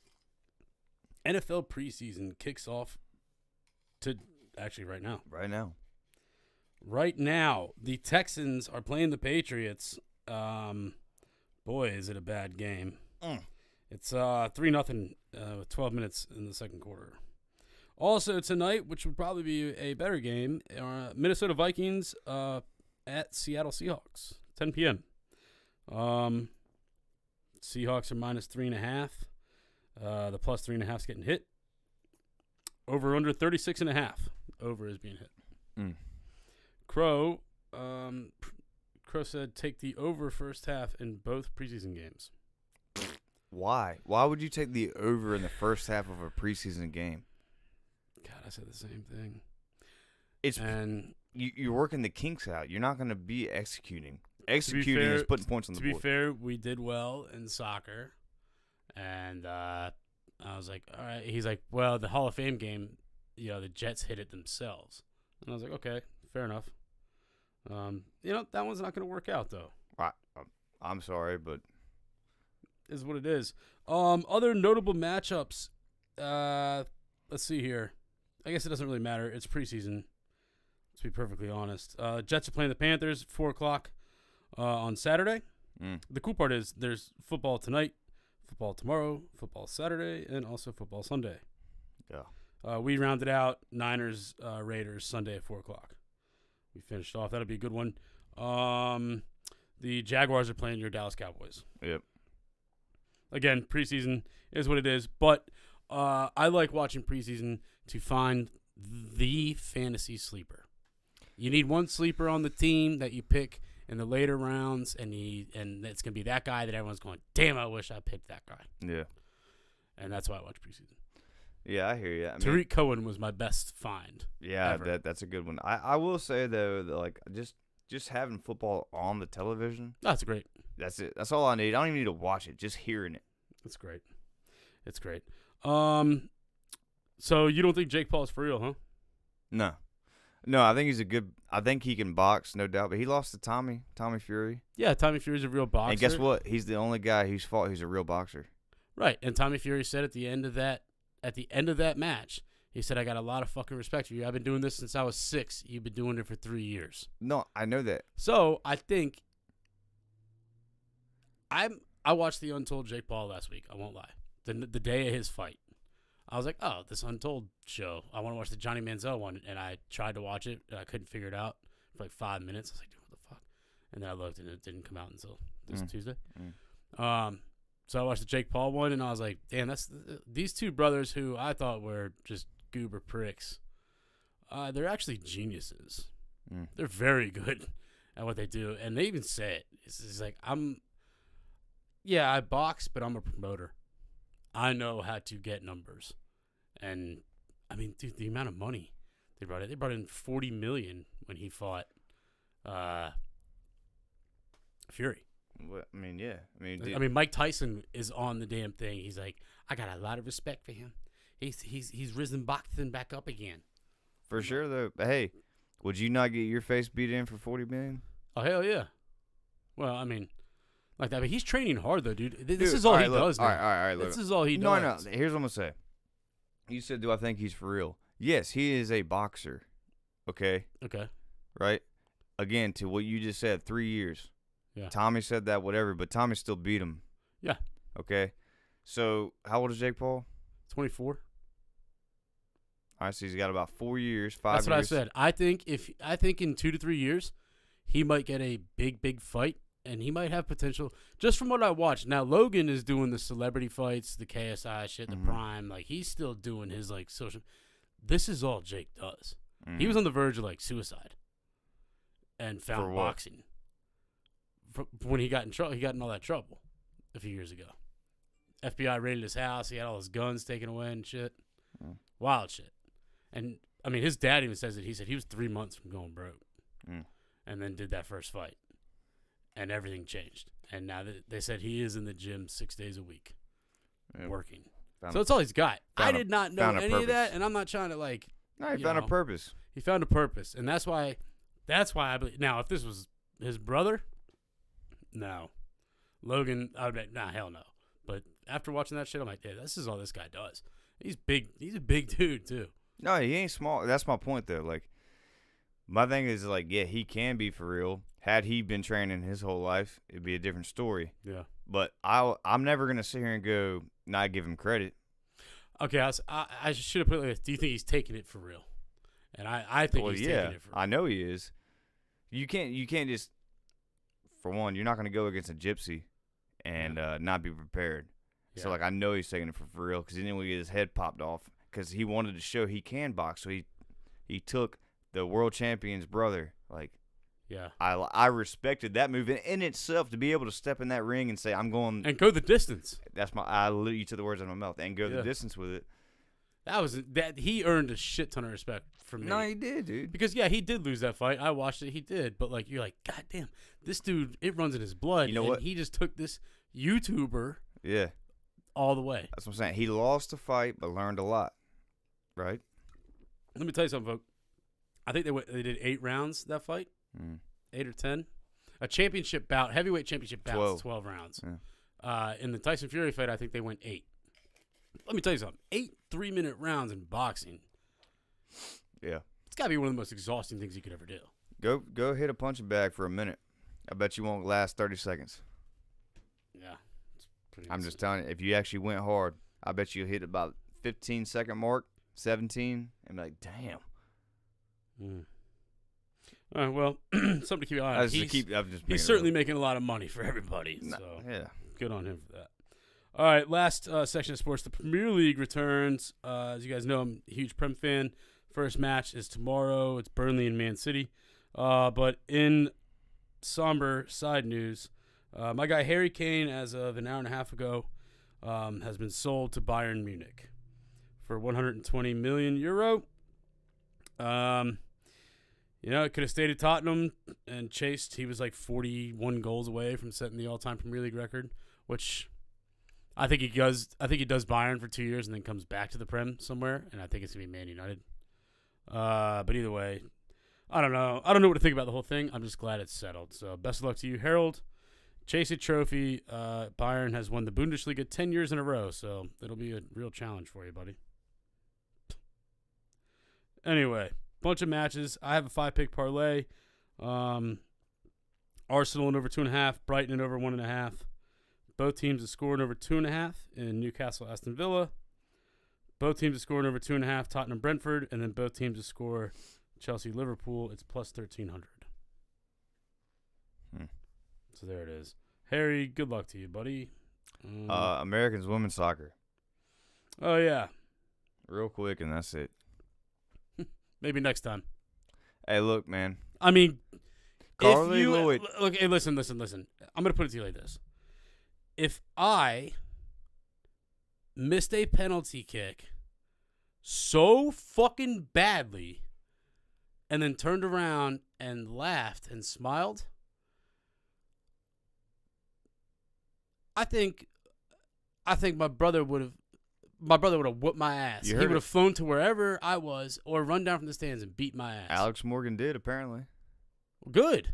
NFL preseason kicks off right now. Right now. Right now, the Texans are playing the Patriots. Boy, is it a bad game. It's 3-0 with 12 minutes in the second quarter. Also tonight, which would probably be a better game, Minnesota Vikings at Seattle Seahawks, 10 p.m. Seahawks are minus 3.5. The plus 3.5 is getting hit. Over under 36.5. Over is being hit. Crow said take the over first half in both preseason games. Why? Why would you take the over in the first half of a preseason game? God, I said the same thing. And you're working the kinks out. You're not going to be executing. Executing is putting points on the board. To be fair, we did well in soccer. And I was like, all right. He's like, well, the Hall of Fame game, the Jets hit it themselves. And I was like, okay, fair enough. That one's not going to work out, though. I'm sorry, but is what it is. Other notable matchups. Let's see here. I guess it doesn't really matter. It's preseason, to be perfectly honest. Jets are playing the Panthers 4 o'clock on Saturday. The cool part is there's football tonight, football tomorrow, football Saturday, and also football Sunday. Yeah. We rounded out Niners, Raiders Sunday at 4 o'clock. We finished off. That'll be a good one. The Jaguars are playing your Dallas Cowboys. Yep. Again, preseason is what it is, but I like watching preseason to find the fantasy sleeper. You need one sleeper on the team that you pick in the later rounds, and it's going to be that guy that everyone's going, damn, I wish I picked that guy. Yeah. And that's why I watch preseason. Yeah, I hear you. Tariq Cohen was my best find. Yeah, that's a good one. I will say, though, that just having football on the television. That's great. That's it. That's all I need. I don't even need to watch it. Just hearing it. It's great. It's great. So you don't think Jake Paul's for real, huh? No, I think he's I think he can box, no doubt. But he lost to Tommy Fury. Yeah, Tommy Fury's a real boxer. And guess what? He's the only guy who's fought who's a real boxer. Right. And Tommy Fury said at the end of that match, he said, I got a lot of fucking respect for you. I've been doing this since I was 6. You've been doing it for 3 years. No, I know that. So I think I watched the Untold Jake Paul last week. I won't lie. The day of his fight. I was like, oh, this Untold show. I want to watch the Johnny Manziel one. And I tried to watch it. And I couldn't figure it out for like 5 minutes. I was like, dude, what the fuck? And then I looked and it didn't come out until this Tuesday. So I watched the Jake Paul one and I was like, damn, these two brothers who I thought were just goober pricks. They're actually geniuses. They're very good at what they do. And they even say it. It's like, I box, but I'm a promoter. I know how to get numbers. And, I mean, dude, the amount of money they brought in $40 million when he fought Fury. Well, I mean, yeah. I mean, Mike Tyson is on the damn thing. He's like, I got a lot of respect for him. He's risen boxing back up again. For sure, though. But hey, would you not get your face beat in for $40 million? Oh, hell yeah. Well, I mean, like that. But he's training hard, though, dude. This is all he does now. All right. This is all he does. No. Here's what I'm going to say. You said, do I think he's for real? Yes, he is a boxer. Okay? Okay. Right? Again, to what you just said, 3 years. Yeah. Tommy said that, whatever, but Tommy still beat him. Yeah. Okay? So, how old is Jake Paul? 24. All right, so he's got about 4 years, 5 years. That's what I said. I think in 2 to 3 years, he might get a big fight, and he might have potential. Just from what I watched. Now Logan is doing the celebrity fights, the KSI shit, the Prime. Like he's still doing his like social. This is all Jake does. He was on the verge of like suicide, and found boxing. When he got in trouble, he got in all that trouble a few years ago. FBI raided his house. He had all his guns taken away and shit. Wild shit. And, I mean, his dad even says that he said he was 3 months from going broke and then did that first fight. and everything changed. And now they said he is in the gym 6 days a week, working. So that's all he's got. I did not know any of that, and I'm not trying to like. No, he found a purpose. He found a purpose, and that's why I believe. Now, if this was his brother, no, Logan, I would be nah, hell no. But after watching that shit, I'm like, yeah, this is all this guy does. He's big. He's a big dude too. No, he ain't small. That's my point though. Like, my thing is like, yeah, he can be for real. Had he been training his whole life, it'd be a different story. Yeah. But I'm never gonna sit here and go not give him credit. Okay, I should have put it like this. Do you think he's taking it for real? And I think he's taking it for real. I know he is. You can't just, for one, you're not gonna go against a gypsy and not be prepared. Yeah. So like I know he's taking it for real because he didn't want to get his head popped off because he wanted to show he can box. So he took the world champion's brother. Like, yeah, I respected that move in itself to be able to step in that ring and say I'm going and go the distance. I literally took the words out of my mouth and go the distance with it. He earned a shit ton of respect from me. No, he did, dude. Because he did lose that fight. I watched it. He did, but like you're like, God damn, this dude, it runs in his blood. You know what? He just took this YouTuber, all the way. That's what I'm saying. He lost the fight, but learned a lot, right? Let me tell you something, folks. I think they did 8 rounds that fight, 8 or 10. A championship bout, heavyweight championship bout, 12 rounds. Yeah. In the Tyson Fury fight, I think they went 8. Let me tell you something. 8 3-minute rounds in boxing. Yeah. It's got to be one of the most exhausting things you could ever do. Go hit a punching bag for a minute. I bet you won't last 30 seconds. Yeah. I'm just telling you, if you actually went hard, I bet you hit about 15-second mark, 17, and be like, damn. All right, well, something to keep an eye on. He's certainly making a lot of money for everybody. So good on him for that. All right, last section of sports. The Premier League returns. As you guys know, I'm a huge Prem fan. First match is tomorrow. It's Burnley and Man City. But in somber side news, my guy Harry Kane, as of an hour and a half ago, has been sold to Bayern Munich for 120 million euro. It could have stayed at Tottenham and chased. He was like 41 goals away from setting the all-time Premier League record, which I think he does. I think he does Bayern for 2 years and then comes back to the Prem somewhere, and I think it's gonna be Man United. But either way, I don't know. I don't know what to think about the whole thing. I'm just glad it's settled. So best of luck to you, Harold. Chase a trophy. Bayern has won the Bundesliga 10 years in a row, so it'll be a real challenge for you, buddy. Anyway. Bunch of matches. I have a 5-pick parlay. Arsenal in over 2.5. Brighton in over 1.5. Both teams have scored over 2.5 in Newcastle, Aston Villa. Both teams have scored over 2.5. Tottenham, Brentford, and then both teams have scored Chelsea, Liverpool. It's plus 1,300. So there it is. Harry, good luck to you, buddy. Americans women's soccer. Oh yeah. Real quick, and that's it. Maybe next time. Hey, look, man. I mean, Carly Lloyd. Look, hey, listen. I'm going to put it to you like this. If I missed a penalty kick so fucking badly and then turned around and laughed and smiled, I think my brother would have whooped my ass. He would have flown to wherever I was or run down from the stands and beat my ass. Alex Morgan did, apparently. Good.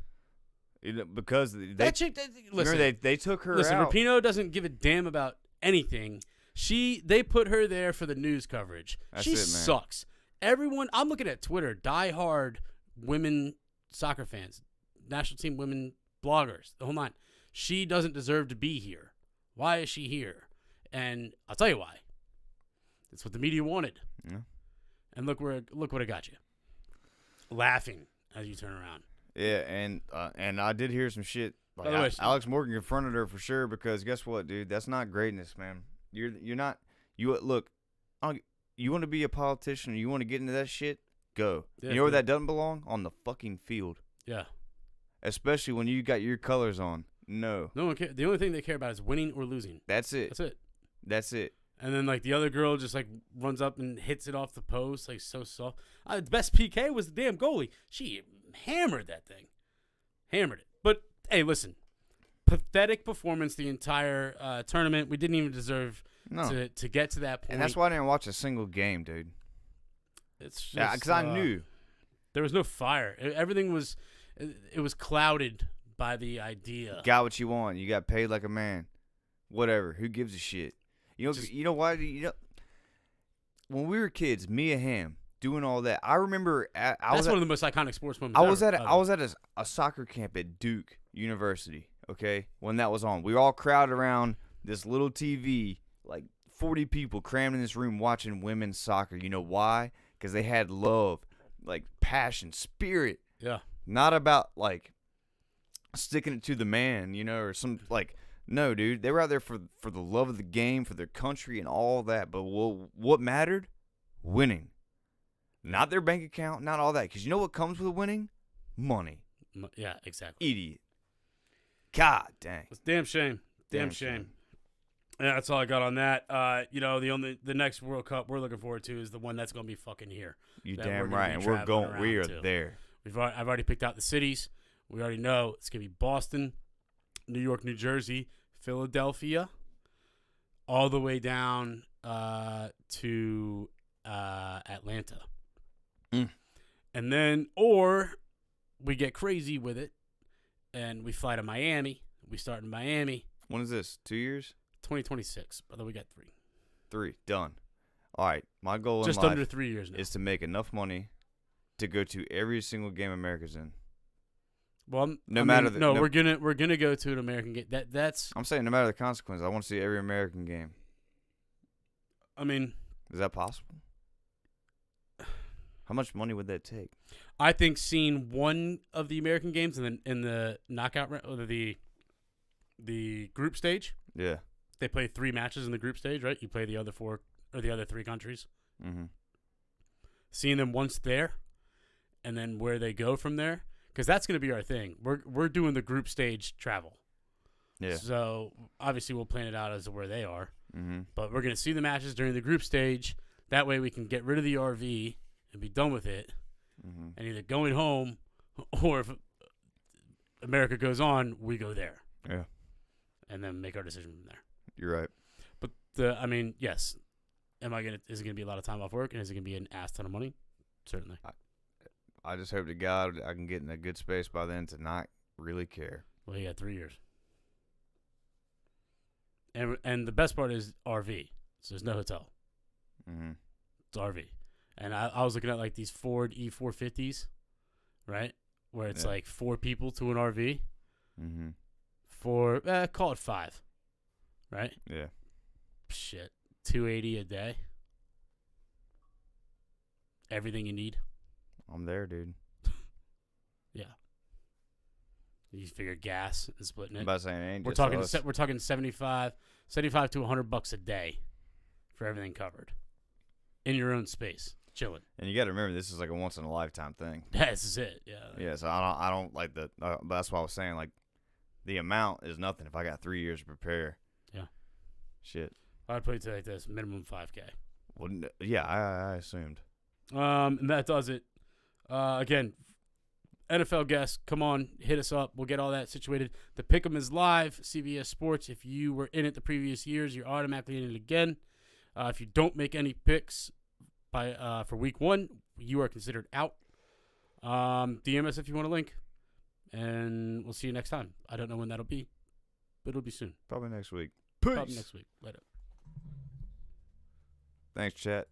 Because that chick, listen, they took her listen, out. Rapinoe doesn't give a damn about anything. They put her there for the news coverage. She sucks. Everyone, I'm looking at Twitter, diehard women soccer fans, national team women bloggers, the whole nine. She doesn't deserve to be here. Why is she here? And I'll tell you why. It's what the media wanted. Yeah. And look what it got you. Laughing as you turn around. Yeah, and I did hear some shit. Like Alex Morgan confronted her for sure because guess what, dude? That's not greatness, man. You're not. Look. You want to be a politician? Or you want to get into that shit? Go. Yeah, you know where that doesn't belong? On the fucking field. Yeah. Especially when you got your colors on. No. No one cares. The only thing they care about is winning or losing. That's it. That's it. And then, like, the other girl just, like, runs up and hits it off the post, like, so soft. The best PK was the damn goalie. She hammered that thing. Hammered it. But, hey, listen. pathetic performance the entire tournament. We didn't even deserve No. to get to that point. And that's why I didn't watch a single game, dude. It's just, Yeah, because I knew. there was no fire. Everything was it was clouded by the idea. Got what you want. You got paid like a man. Whatever. Who gives a shit? You know why? When we were kids, Mia Hamm doing all that. I remember That's one of the most iconic sports moments. I was at a soccer camp at Duke University. Okay, when that was on, we were all crowded around this little TV, like 40 people crammed in this room watching women's soccer. You know why? Because they had love, like passion, spirit. Yeah. Not about like sticking it to the man, or some like. No, dude. They were out there for the love of the game, for their country, and all that. But what mattered? Winning. Not their bank account, not all that. Because you know what comes with winning? Money. Yeah, exactly. Idiot. God dang. It's a damn shame. Damn shame. Yeah, that's all I got on that. The next World Cup we're looking forward to is the one that's going to be fucking here. You that damn we're right. And we're going. We are there. I've already picked out the cities. We already know it's going to be Boston, New York, New Jersey, Philadelphia, all the way down to Atlanta. And then, or we get crazy with it, and we fly to Miami. We start in Miami. When is this? 2 years? 2026. Although we got 3. 3. Done. All right. My goal just in life under 3 years now is to make enough money to go to every single game America's in. Well, we're gonna go to an American game. That's. I'm saying no matter the consequences, I want to see every American game. I mean, is that possible? How much money would that take? I think seeing one of the American games in the knockout round, or the group stage. Yeah. They play 3 matches in the group stage, right? You play the other 4 or the other 3 countries. Mm-hmm. Seeing them once there, and then where they go from there. Because that's going to be our thing. We're doing the group stage travel. Yeah. So, obviously, we'll plan it out as to where they are. Mm-hmm. But we're going to see the matches during the group stage. That way we can get rid of the RV and be done with it. Mm-hmm. And either going home, or if America goes on, we go there. Yeah. And then make our decision from there. You're right. But, yes. Is it going to be a lot of time off work? And is it going to be an ass ton of money? Certainly. I just hope to God I can get in a good space by then to not really care. Well, you got 3 years. And the best part is RV. So there's no hotel. Mm-hmm. It's RV. And I was looking at like these Ford E450s, right? Where it's like 4 people to an RV. Mm-hmm. For, call it 5. Right? Yeah. Shit. $280 a day. Everything you need. I'm there, dude. Yeah. You figure gas and splitting it. I'm about saying it ain't we're just talking. us. We're talking $75 to $100 a day for everything covered in your own space, chilling. And you got to remember, this is like a once in a lifetime thing. This is it. Yeah. Yeah. So I don't like the. That's why I was saying like, the amount is nothing if I got 3 years to prepare. Yeah. Shit. I'd put it like this: minimum $5K. Well, yeah, I assumed. And that does it. Again, NFL guests, come on, hit us up. We'll get all that situated. The Pick'em is live, CBS Sports. If you were in it the previous years, you're automatically in it again. If you don't make any picks for week 1, you are considered out. DM us if you want a link, and we'll see you next time. I don't know when that'll be, but it'll be soon. Probably next week. Probably next week. Later. Thanks, chat.